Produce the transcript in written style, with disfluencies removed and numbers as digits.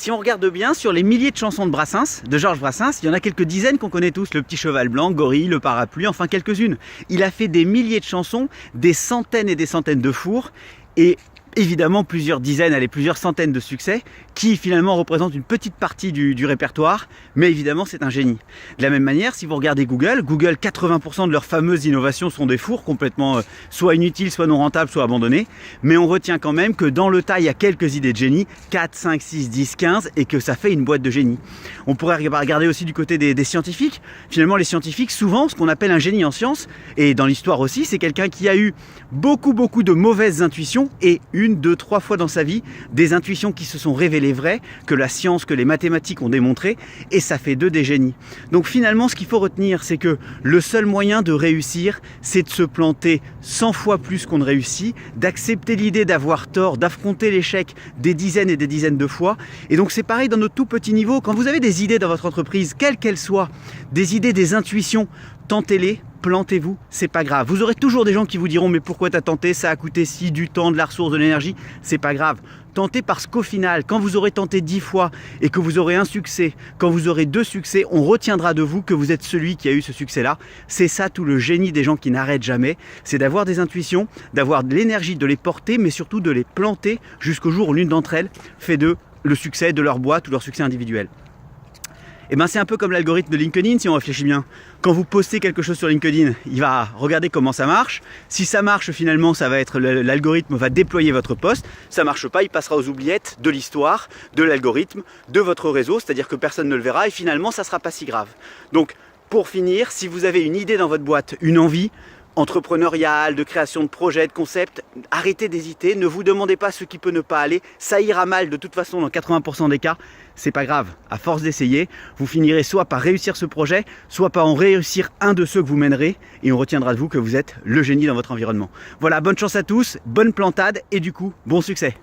Si on regarde bien, sur les milliers de chansons de Brassens, de Georges Brassens, il y en a quelques dizaines qu'on connaît tous. Le petit cheval blanc, Gorille, le parapluie, enfin quelques-unes. Il a fait des milliers de chansons, des centaines et des centaines de fours, et évidemment plusieurs dizaines, allez, plusieurs centaines de succès qui finalement représentent une petite partie du répertoire, mais évidemment c'est un génie. De la même manière, si vous regardez Google, 80% de leurs fameuses innovations sont des fours complètement soit inutiles, soit non rentables, soit abandonnés, mais on retient quand même que dans le tas il y a quelques idées de génie, 4, 5, 6, 10, 15, et que ça fait une boîte de génie. On pourrait regarder aussi du côté des scientifiques. Finalement les scientifiques, souvent ce qu'on appelle un génie en sciences, et dans l'histoire aussi, c'est quelqu'un qui a eu beaucoup de mauvaises intuitions, et 1, 2, 3 fois dans sa vie, des intuitions qui se sont révélées vraies, que la science, que les mathématiques ont démontré, et ça fait d'eux des génies. Donc finalement, ce qu'il faut retenir, c'est que le seul moyen de réussir, c'est de se planter 100 fois plus qu'on ne réussit, d'accepter l'idée d'avoir tort, d'affronter l'échec des dizaines et des dizaines de fois. Et donc c'est pareil dans notre tout petit niveau, quand vous avez des idées dans votre entreprise, quelles qu'elles soient, des idées, des intuitions, tentez-les, plantez-vous, c'est pas grave. Vous aurez toujours des gens qui vous diront mais pourquoi t'as tenté, ça a coûté si, du temps, de la ressource, de l'énergie, c'est pas grave. Tentez parce qu'au final, quand vous aurez tenté 10 fois et que vous aurez un succès, quand vous aurez 2 succès, on retiendra de vous que vous êtes celui qui a eu ce succès-là. C'est ça tout le génie des gens qui n'arrêtent jamais, c'est d'avoir des intuitions, d'avoir de l'énergie, de les porter, mais surtout de les planter jusqu'au jour où l'une d'entre elles fait d'eux le succès de leur boîte ou leur succès individuel. Et ben c'est un peu comme l'algorithme de LinkedIn si on réfléchit bien. Quand vous postez quelque chose sur LinkedIn, il va regarder comment ça marche. Si ça marche, finalement, ça va être l'algorithme va déployer votre post. Ça marche pas, il passera aux oubliettes de l'histoire, de l'algorithme, de votre réseau, c'est-à-dire que personne ne le verra et finalement ça sera pas si grave. Donc pour finir, si vous avez une idée dans votre boîte, une envie entrepreneuriale, de création de projets, de concepts, arrêtez d'hésiter, ne vous demandez pas ce qui peut ne pas aller, ça ira mal de toute façon dans 80% des cas, c'est pas grave, à force d'essayer, vous finirez soit par réussir ce projet, soit par en réussir un de ceux que vous mènerez, et on retiendra de vous que vous êtes le génie dans votre environnement. Voilà, bonne chance à tous, bonne plantade, et du coup, bon succès.